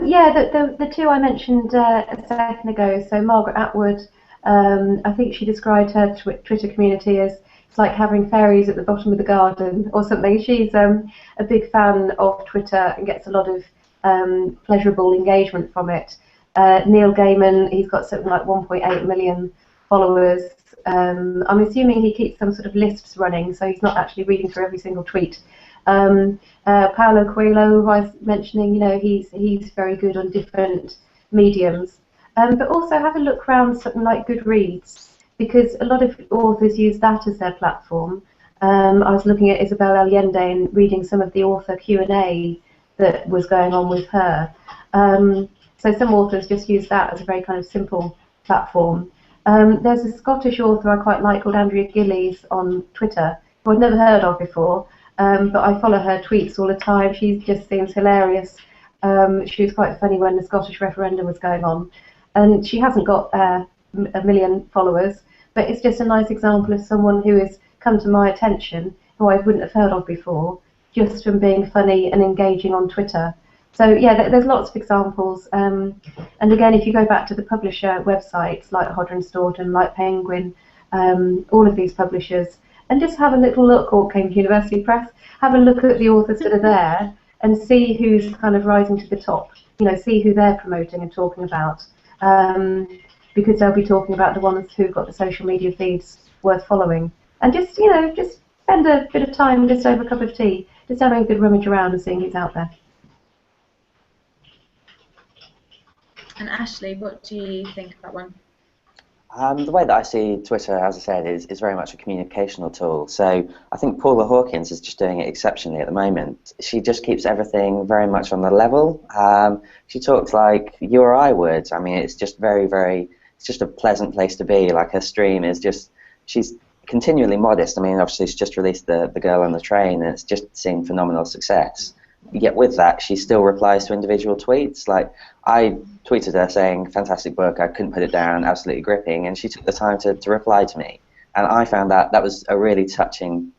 Yeah, the two I mentioned a second ago. So Margaret Atwood, I think she described her Twitter community as it's like having fairies at the bottom of the garden or something. She's a big fan of Twitter and gets a lot of pleasurable engagement from it. Neil Gaiman, he's got something like 1.8 million followers. I'm assuming he keeps some sort of lists running, so he's not actually reading through every single tweet. Paulo Coelho, who I was mentioning, he's very good on different mediums. But also have a look around something like Goodreads, because a lot of authors use that as their platform. I was looking at Isabel Allende and reading some of the author Q&A that was going on with her. So some authors just use that as a very kind of simple platform. There's a Scottish author I quite like called Andrea Gillies on Twitter, who I'd never heard of before, but I follow her tweets all the time. She just seems hilarious. She was quite funny when the Scottish referendum was going on. And she hasn't got a million followers, but it's just a nice example of someone who has come to my attention, who I wouldn't have heard of before, just from being funny and engaging on Twitter. So yeah, there's lots of examples. And again, if you go back to the publisher websites like Hodder and Stoughton, like Penguin, all of these publishers, and just have a little look, or Cambridge University Press, have a look at the authors that are there and see who's kind of rising to the top. See who they're promoting and talking about, because they'll be talking about the ones who've got the social media feeds worth following. And just spend a bit of time just over a cup of tea, just having a good rummage around and seeing who's out there. And Ashley, what do you think of that one? The way that I see Twitter, as I said, is very much a communicational tool. So I think Paula Hawkins is just doing it exceptionally at the moment. She just keeps everything very much on the level. She talks like you or I would. I mean, it's just it's just a pleasant place to be. Like her stream is just, she's continually modest. I mean, obviously she's just released the Girl on the Train, and it's just seen phenomenal success. Yet with that, she still replies to individual tweets. Like, I tweeted her saying, fantastic book, I couldn't put it down, absolutely gripping, and she took the time to reply to me. And I found that was a really touching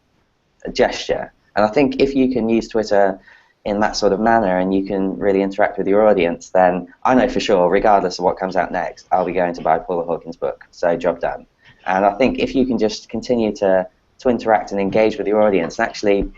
gesture. And I think if you can use Twitter in that sort of manner and you can really interact with your audience, then I know for sure, regardless of what comes out next, I'll be going to buy Paula Hawkins' book. So job done. And I think if you can just continue to interact and engage with your audience and actually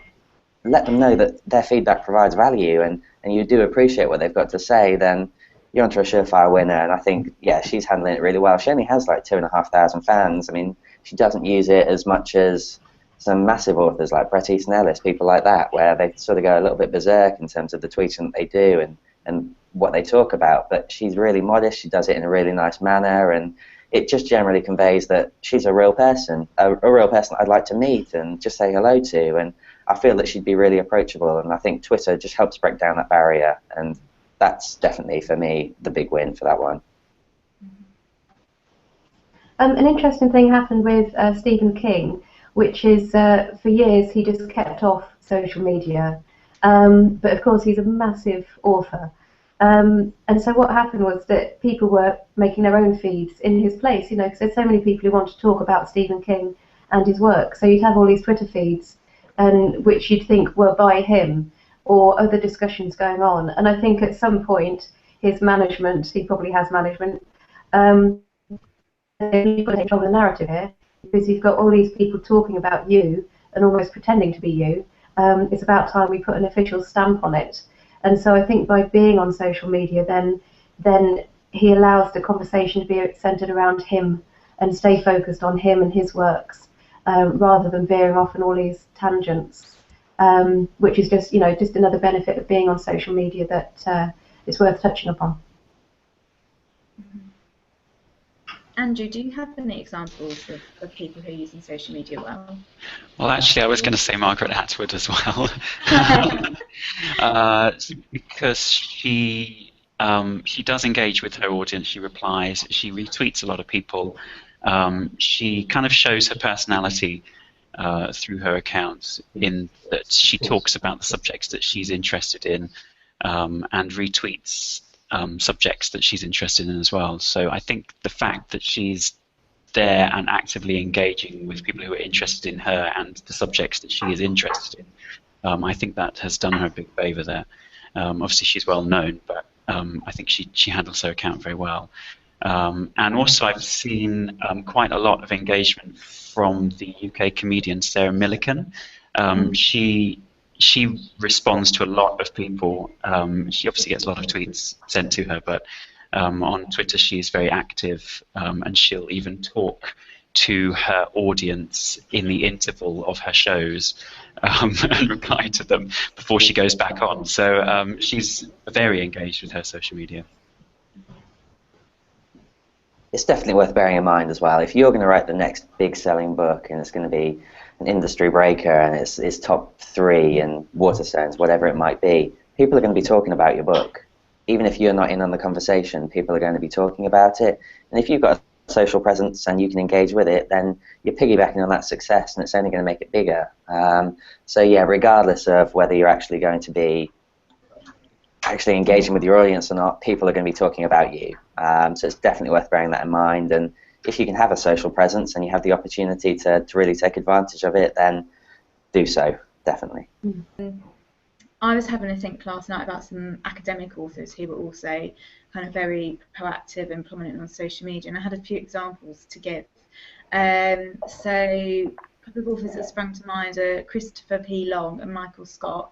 let them know that their feedback provides value and you do appreciate what they've got to say, then you're onto a surefire winner. And I think, yeah, she's handling it really well. She only has like 2,500 fans. I mean, she doesn't use it as much as some massive authors like Bret Easton Ellis, people like that, where they sort of go a little bit berserk in terms of the tweeting that they do and what they talk about. But she's really modest. She does it in a really nice manner, and it just generally conveys that she's a real person I'd like to meet and just say hello to. And I feel that she'd be really approachable, and I think Twitter just helps break down that barrier, and that's definitely, for me, the big win for that one. An interesting thing happened with Stephen King, which is for years he just kept off social media, but of course he's a massive author. And so what happened was that people were making their own feeds in his place, because there's so many people who want to talk about Stephen King and his work. So you'd have all these Twitter feeds, and which you'd think were by him or other discussions going on. And I think at some point his management, he probably has management, you've got to control the narrative here, because you've got all these people talking about you and almost pretending to be you. It's about time we put an official stamp on it. And so I think by being on social media, then he allows the conversation to be centered around him and stay focused on him and his works, rather than veering off on all these tangents, which is just another benefit of being on social media that is worth touching upon. Andrew, do you have any examples of people who are using social media well? Well, actually, I was going to say Margaret Atwood as well, because she does engage with her audience. She replies. She retweets a lot of people. She kind of shows her personality through her accounts, in that she talks about the subjects that she's interested in and retweets subjects that she's interested in as well. So I think the fact that she's there and actively engaging with people who are interested in her and the subjects that she is interested in, I think that has done her a big favour there. Obviously she's well known, but I think she handles her account very well. And also I've seen quite a lot of engagement from the UK comedian Sarah Millican. She responds to a lot of people. She obviously gets a lot of tweets sent to her, but on Twitter she's very active, and she'll even talk to her audience in the interval of her shows, and reply to them before she goes back on. So she's very engaged with her social media. It's definitely worth bearing in mind as well. If you're going to write the next big selling book and it's going to be an industry breaker and it's top 3 and Waterstones, whatever it might be, people are going to be talking about your book. Even if you're not in on the conversation, people are going to be talking about it. And if you've got a social presence and you can engage with it, then you're piggybacking on that success and it's only going to make it bigger. So yeah, regardless of whether you're actually going to be actually engaging with your audience or not, people are going to be talking about you. So it's definitely worth bearing that in mind. And if you can have a social presence and you have the opportunity to really take advantage of it, then do so, definitely. I was having a think last night about some academic authors who were also kind of very proactive and prominent on social media, and I had a few examples to give. So a couple of authors that sprung to mind are Christopher P. Long and Michael Scott.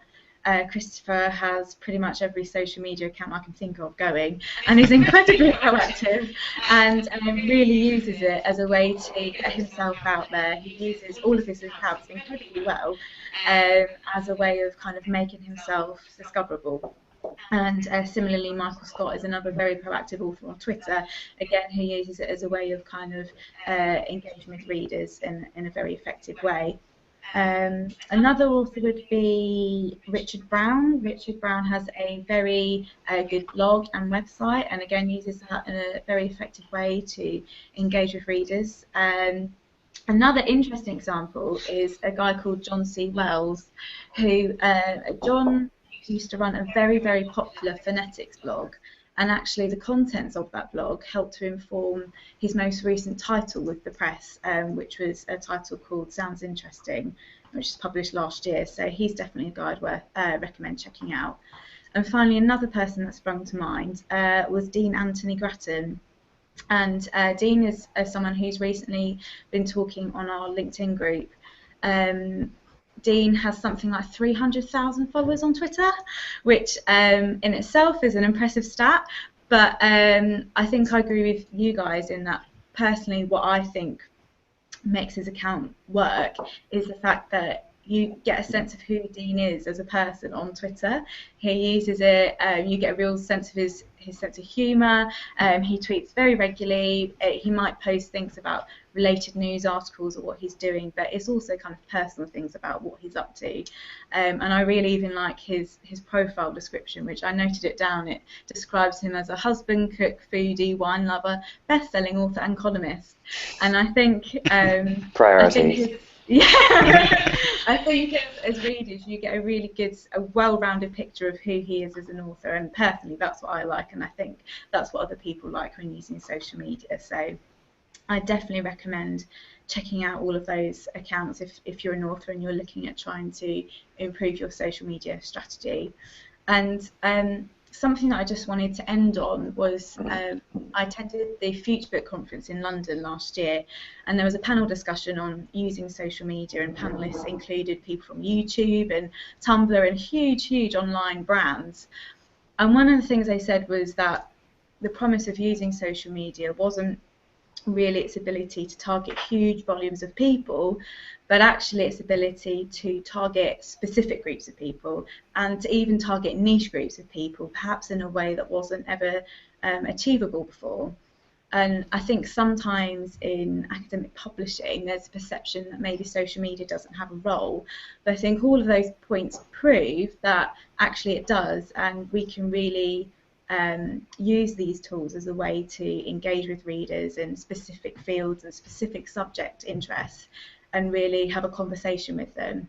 Christopher has pretty much every social media account I can think of going, and is incredibly proactive and really uses it as a way to get himself out there. He uses all of his accounts incredibly well as a way of kind of making himself discoverable. And similarly, Michael Scott is another very proactive author on Twitter, again, who uses it as a way of kind of engaging with readers in a very effective way. Another author would be Richard Brown. Richard Brown has a very good blog and website, and again uses that in a very effective way to engage with readers. Another interesting example is a guy called John C. Wells, who John used to run a very, very popular phonetics blog, and actually the contents of that blog helped to inform his most recent title with the press, which was a title called Sounds Interesting, which was published last year. So he's definitely a guide worth recommend checking out. And finally, another person that sprung to mind was Dean Anthony Grattan. And Dean is someone who's recently been talking on our LinkedIn group. Dean has something like 300,000 followers on Twitter, which in itself is an impressive stat. But I think I agree with you guys in that personally what I think makes his account work is the fact that you get a sense of who Dean is as a person on Twitter. He uses it, you get a real sense of his sense of humour. He tweets very regularly. He might post things about related news articles or what he's doing, but it's also kind of personal things about what he's up to. And I really even like his profile description, which I noted it down. It describes him as a husband, cook, foodie, wine lover, best-selling author and columnist. And I think priorities. Yeah, I think as readers you get a really good, a well-rounded picture of who he is as an author, and personally that's what I like, and I think that's what other people like when using social media. So I definitely recommend checking out all of those accounts if you're an author and you're looking at trying to improve your social media strategy. And something that I just wanted to end on was I attended the Future Book Conference in London last year, and there was a panel discussion on using social media, and panellists included people from YouTube and Tumblr and huge online brands. And one of the things they said was that the promise of using social media wasn't really its ability to target huge volumes of people, but actually its ability to target specific groups of people, and to even target niche groups of people, perhaps in a way that wasn't ever achievable before. And I think sometimes in academic publishing there's a perception that maybe social media doesn't have a role, but I think all of those points prove that actually it does, and we can really use these tools as a way to engage with readers in specific fields and specific subject interests, and really have a conversation with them.